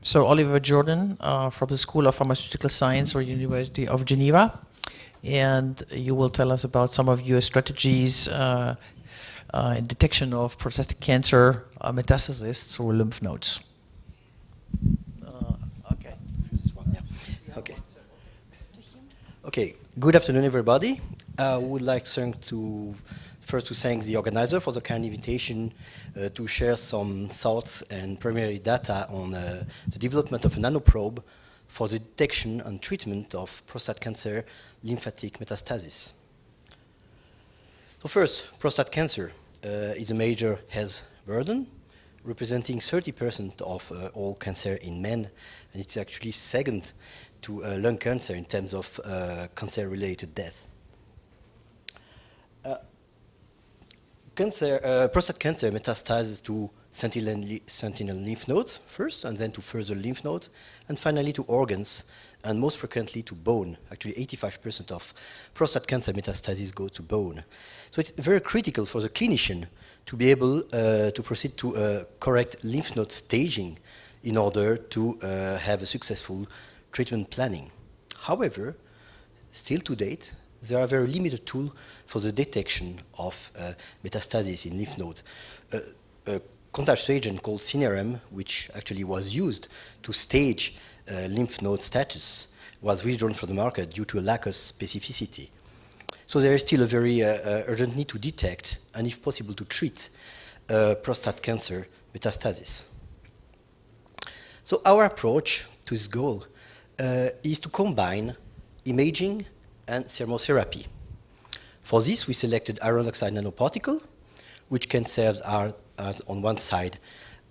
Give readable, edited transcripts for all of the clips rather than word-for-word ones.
So Oliver Jordan from the School of Pharmaceutical Science or University of Geneva, and you will tell us about some of your strategies in detection of prostatic cancer metastasis through lymph nodes. Okay. Okay. Okay. Good afternoon, everybody. I would like first to thank the organizer for the kind invitation to share some thoughts and preliminary data on the development of a nanoprobe for the detection and treatment of prostate cancer lymphatic metastasis. So first, prostate cancer is a major health burden, representing 30% of all cancer in men, and it's actually second to lung cancer in terms of cancer-related death. Prostate cancer metastasizes to sentinel lymph nodes first, and then to further lymph nodes, and finally to organs, and most frequently to bone. Actually, 85% of prostate cancer metastases go to bone. So it's very critical for the clinician to be able to proceed to correct lymph node staging in order to have a successful treatment planning. However, still to date, there are very limited tools for the detection of metastasis in lymph nodes. A contrast agent called Cinerem, which actually was used to stage lymph node status, was withdrawn from the market due to a lack of specificity. So there is still a very urgent need to detect, and if possible to treat, prostate cancer metastasis. So our approach to this goal is to combine imaging and thermotherapy. For this, we selected iron oxide nanoparticle, which can serve as on one side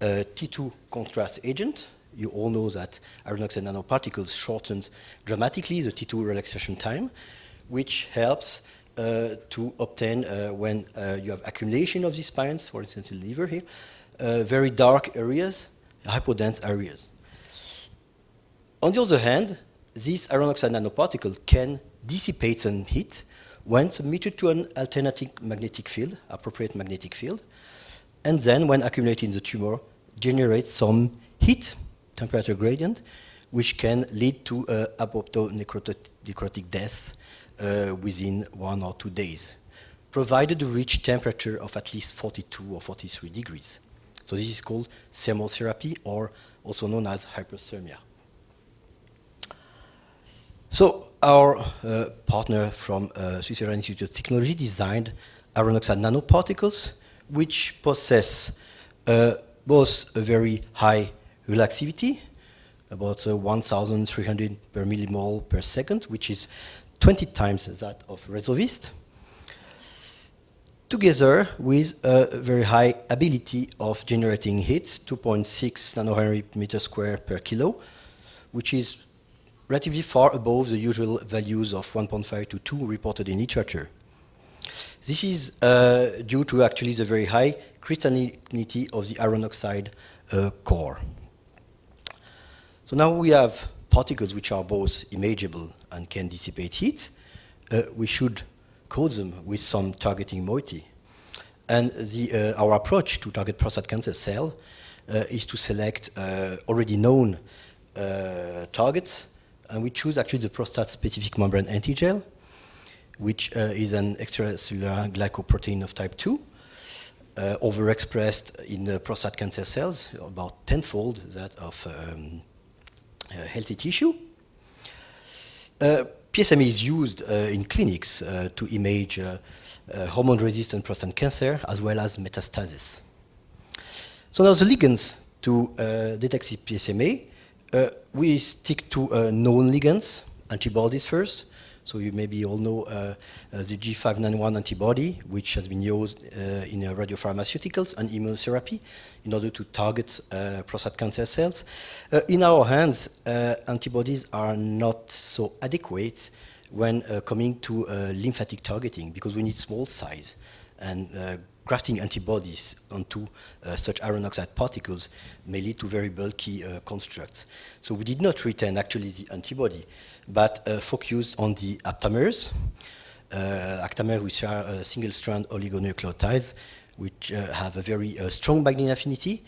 a T2 contrast agent. You all know that iron oxide nanoparticles shortens dramatically the T2 relaxation time, which helps to obtain, when you have accumulation of these spines, for instance in the liver here, very dark areas, hypodense areas. On the other hand, this iron oxide nanoparticle can dissipate some heat when submitted to an alternating magnetic field, appropriate magnetic field, and then when accumulated in the tumor, generate some heat temperature gradient, which can lead to apoptogenic death within 1 or 2 days, provided to reach temperature of at least 42 or 43 degrees. So this is called thermotherapy, or also known as hyperthermia. So our partner from Switzerland Institute of Technology designed iron oxide nanoparticles, which possess both a very high relaxivity, about 1,300 per millimole per second, which is 20 times that of Resolvist, together with a very high ability of generating heat, 2.6 nanohenry meter square per kilo, which is relatively far above the usual values of 1.5 to 2 reported in literature. This is due to actually the very high crystallinity of the iron oxide core. So now we have particles which are both imageable and can dissipate heat. We should code them with some targeting moiety. And our approach to target prostate cancer cell is to select already known targets. And we choose actually the prostate-specific membrane antigel, which is an extracellular glycoprotein of type 2, overexpressed in the prostate cancer cells, about tenfold that of healthy tissue. PSMA is used in clinics to image hormone-resistant prostate cancer as well as metastasis. So now the ligands to detect PSMA, we stick to known ligands, antibodies first. So you maybe all know the G591 antibody, which has been used in radiopharmaceuticals and immunotherapy in order to target prostate cancer cells. In our hands, antibodies are not so adequate when coming to lymphatic targeting, because we need small size, and grafting antibodies onto such iron oxide particles may lead to very bulky constructs. So we did not retain actually the antibody, but focused on the aptamers, which are single-strand oligonucleotides, which have a very strong binding affinity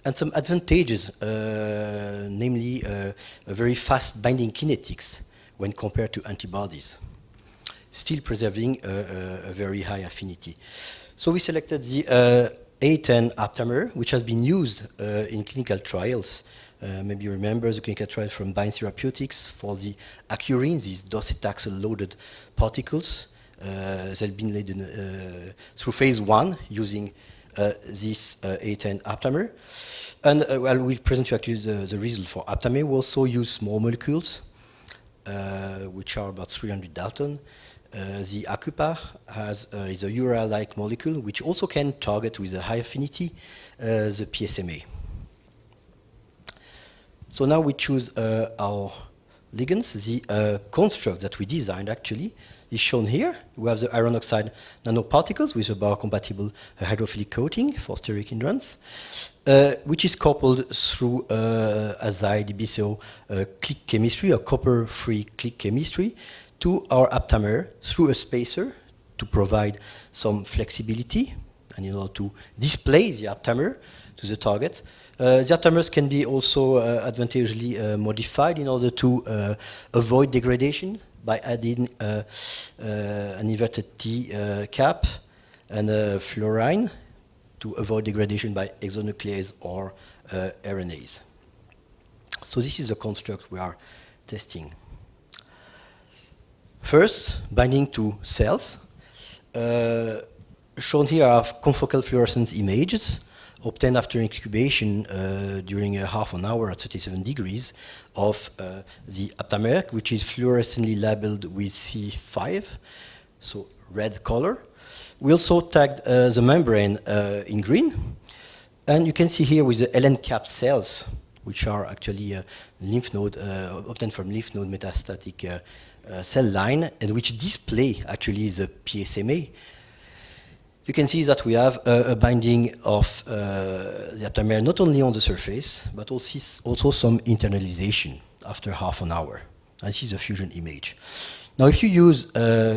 and some advantages, namely a very fast binding kinetics when compared to antibodies, still preserving a very high affinity. So we selected the A10 aptamer, which has been used in clinical trials. Maybe you remember the clinical trials from Bind Therapeutics for the acurine, these docetaxel-loaded particles. They've been led through phase 1 using this A10 aptamer. And well, we'll present you actually the result for aptamer. We also use small molecules, which are about 300 Dalton. The Acupa is a urea-like molecule, which also can target with a high affinity the PSMA. So now we choose our ligands. The construct that we designed actually is shown here. We have the iron oxide nanoparticles with a biocompatible hydrophilic coating for steric hindrance, which is coupled through azide-BCO click chemistry, a copper-free click chemistry, to our aptamer through a spacer to provide some flexibility and in order to display the aptamer to the target. The aptamers can be also advantageously modified in order to avoid degradation by adding an inverted T cap and a fluorine to avoid degradation by exonuclease or RNAs. So this is the construct we are testing. First, binding to cells. Shown here are confocal fluorescence images obtained after incubation during a half an hour at 37 degrees of the aptamer, which is fluorescently labeled with C5, so red color. We also tagged the membrane in green. And you can see here with the LN cap cells, which are actually lymph node, obtained from lymph node metastatic cell line, and which display actually the PSMA. You can see that we have a binding of the aptamer not only on the surface, but also some internalization after half an hour. And this is a fusion image. Now, if you use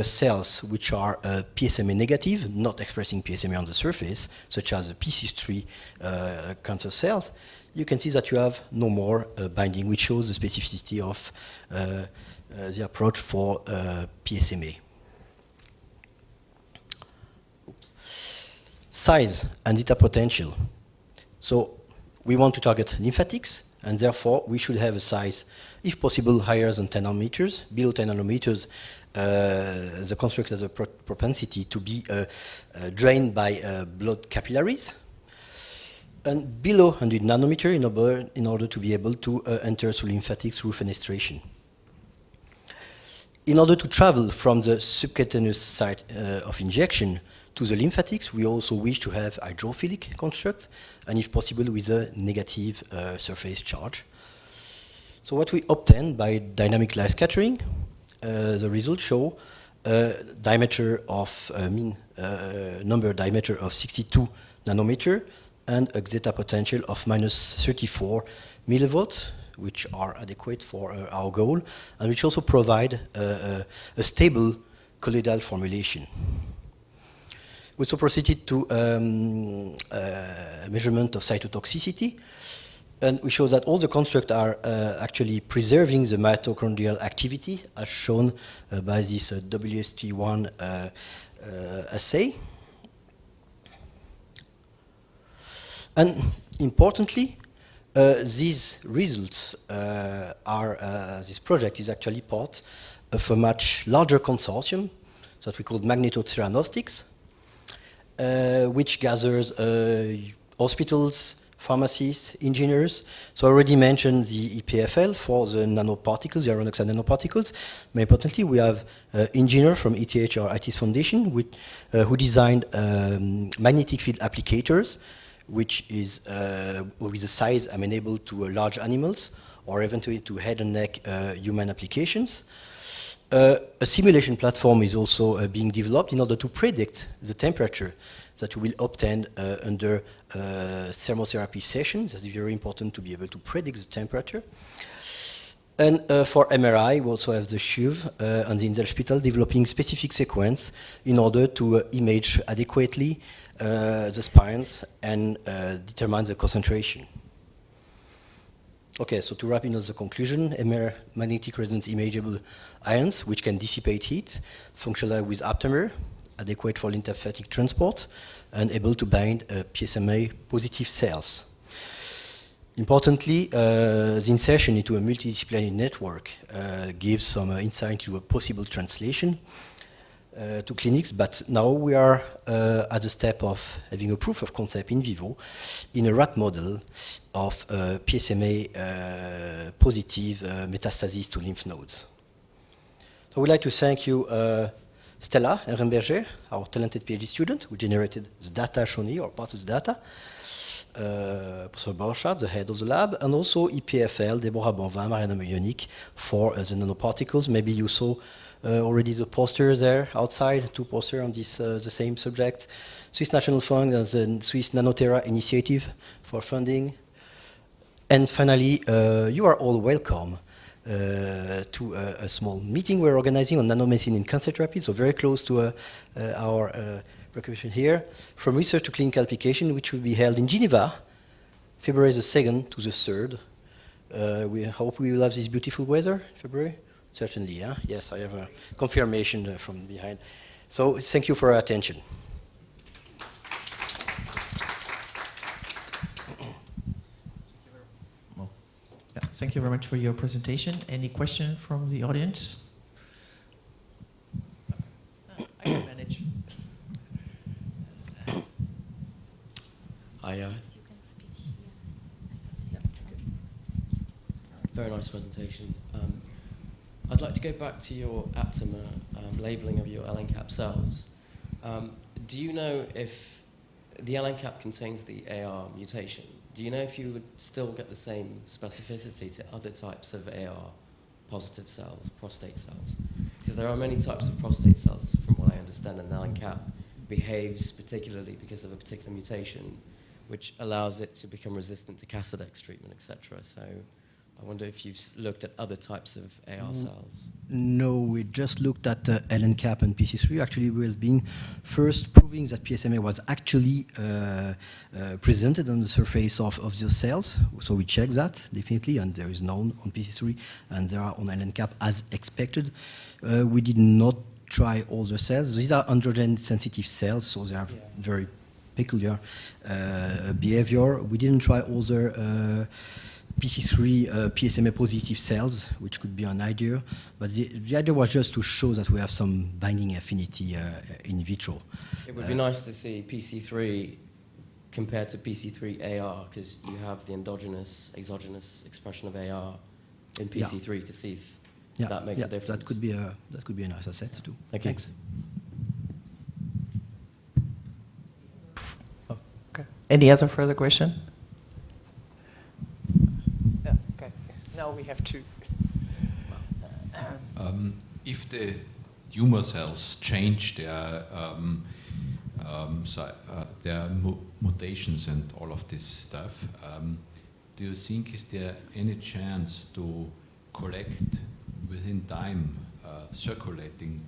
cells which are PSMA negative, not expressing PSMA on the surface, such as the PC3 cancer cells, you can see that you have no more binding, which shows the specificity of the approach for PSMA. Size and zeta potential. So we want to target lymphatics, and therefore we should have a size, if possible, higher than 10 nanometers. Below 10 nanometers, the construct has a propensity to be drained by blood capillaries. And below 100 nanometer in order to be able to enter through lymphatics through fenestration. In order to travel from the subcutaneous site of injection to the lymphatics, we also wish to have hydrophilic construct, and if possible with a negative surface charge. So what we obtain by dynamic light scattering, the results show diameter of mean number diameter of 62 nanometer and a zeta potential of minus 34 millivolts, which are adequate for our goal, and which also provide a stable colloidal formulation. We also proceeded to measurement of cytotoxicity, and we show that all the constructs are actually preserving the mitochondrial activity, as shown by this WST1 assay. And importantly, these results this project is actually part of a much larger consortium that we call Magnetotheranostics, which gathers hospitals, pharmacists, engineers. So I already mentioned the EPFL for the nanoparticles, the iron oxide nanoparticles. More importantly, we have engineer from ETH or IT's Foundation who designed magnetic field applicators, which is with a size amenable to large animals or eventually to head and neck human applications. A simulation platform is also being developed in order to predict the temperature that we will obtain under thermotherapy sessions. That is very important to be able to predict the temperature. And for MRI, we also have the CHUV and the Inselspital developing specific sequence in order to image adequately the spines and determine the concentration. Okay, so to wrap in as a conclusion, MR magnetic resonance imageable ions, which can dissipate heat, functional with aptamer, adequate for lymphatic transport, and able to bind PSMA positive cells. Importantly, the insertion into a multidisciplinary network gives some insight into a possible translation to clinics, but now we are at the step of having a proof of concept in vivo in a rat model of PSMA positive metastases to lymph nodes. So I would like to thank you, Stella Ehrenberger, our talented PhD student who generated the data shown here, or parts of the data, Professor Borchardt, the head of the lab, and also EPFL, Deborah Bonvin, Mariana Muyonic for the nanoparticles. Maybe you saw already the posters there outside, 2 posters on this the same subject. Swiss National Fund and the Swiss Nanotera Initiative for funding. And finally, you are all welcome to a small meeting we're organizing on nanomedicine in cancer therapy, so very close to our recognition here, from research to clinical application, which will be held in Geneva, February the 2nd to the 3rd. We hope we will have this beautiful weather in February. Certainly, yeah. Yes, I have a confirmation from behind. So thank you for your attention. Thank you very much for your presentation. Any question from the audience? I can manage. Very nice presentation. I'd like to go back to your aptamer labeling of your LNCap cells. Do you know if the LNCap contains the AR mutation? Do you know if you would still get the same specificity to other types of AR positive cells, prostate cells? Because there are many types of prostate cells, from what I understand, and LNCap behaves particularly because of a particular mutation, which allows it to become resistant to Casodex treatment, etc. So I wonder if you've looked at other types of AR cells. No, we just looked at LNCap and PC3. Actually, we have been first proving that PSMA was actually presented on the surface of those cells. So we checked that, definitely, and there is none on PC3, and there are on LNCap as expected. We did not try all the cells. These are androgen-sensitive cells, so they have very peculiar behavior. We didn't try other PC3 PSMA positive cells, which could be an idea, but the idea was just to show that we have some binding affinity in vitro. It would be nice to see PC3 compared to PC3 AR, because you have the endogenous, exogenous expression of AR in PC3 to see if that makes a difference. That could be a nice asset too. Thanks. Okay. Any other further question? Now we have to. If the tumor cells change their mutations and all of this stuff, do you think is there any chance to collect within time circulating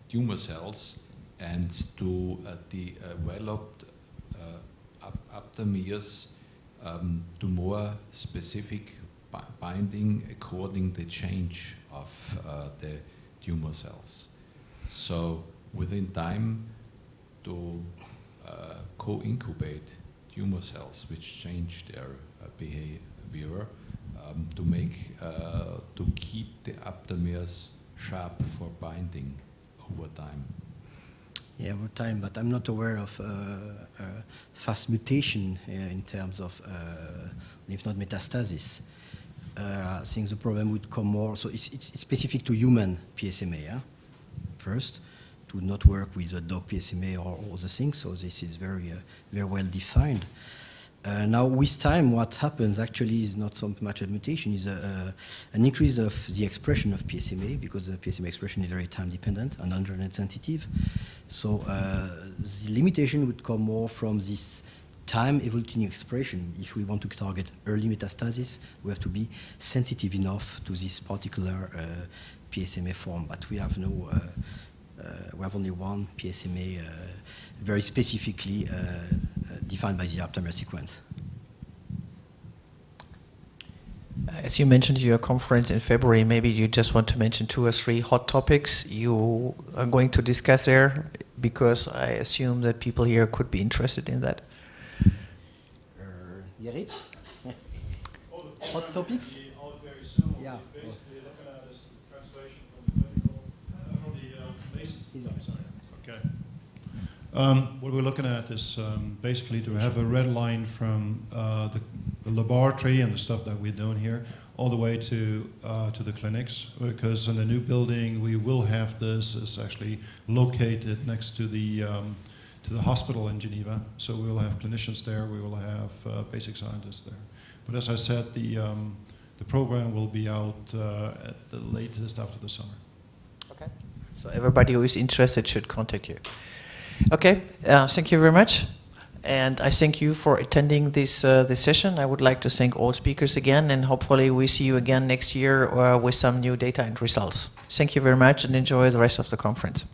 tumor cells and to develop aptamers to more specific binding according the change of the tumor cells? So within time to co-incubate tumor cells which change their behavior to make to keep the aptamers sharp for binding over time. Yeah, over time, but I'm not aware of fast mutation in terms of lymph node metastasis. I think the problem would come more, so it's specific to human PSMA, first, to not work with a dog PSMA or other things, so this is very well defined. Now, with time, what happens actually is not so much a mutation, is an increase of the expression of PSMA, because the PSMA expression is very time-dependent and androgen sensitive. So the limitation would come more from this time evoluting expression. If we want to target early metastasis, we have to be sensitive enough to this particular PSMA form, but we have no, we have only one PSMA very specifically defined by the aptamer sequence. as you mentioned your conference in February, maybe you just want to mention 2 or 3 hot topics you are going to discuss there, because I assume that people here could be interested in that. Yeri? Hot topics? Out very soon. Yeah. Basically, looking at is the translation from the clinical, from the Mason. Sorry. Okay. What we're looking at is basically to have a red line from the laboratory and the stuff that we're doing here, all the way to the clinics. Because in the new building, we will have this is actually located next to the hospital in Geneva. So we will have clinicians there. We will have basic scientists there. But as I said, the program will be out at the latest after the summer. Okay. So everybody who is interested should contact you. Okay. Thank you very much. And I thank you for attending this session. I would like to thank all speakers again, and hopefully we see you again next year with some new data and results. Thank you very much, and enjoy the rest of the conference.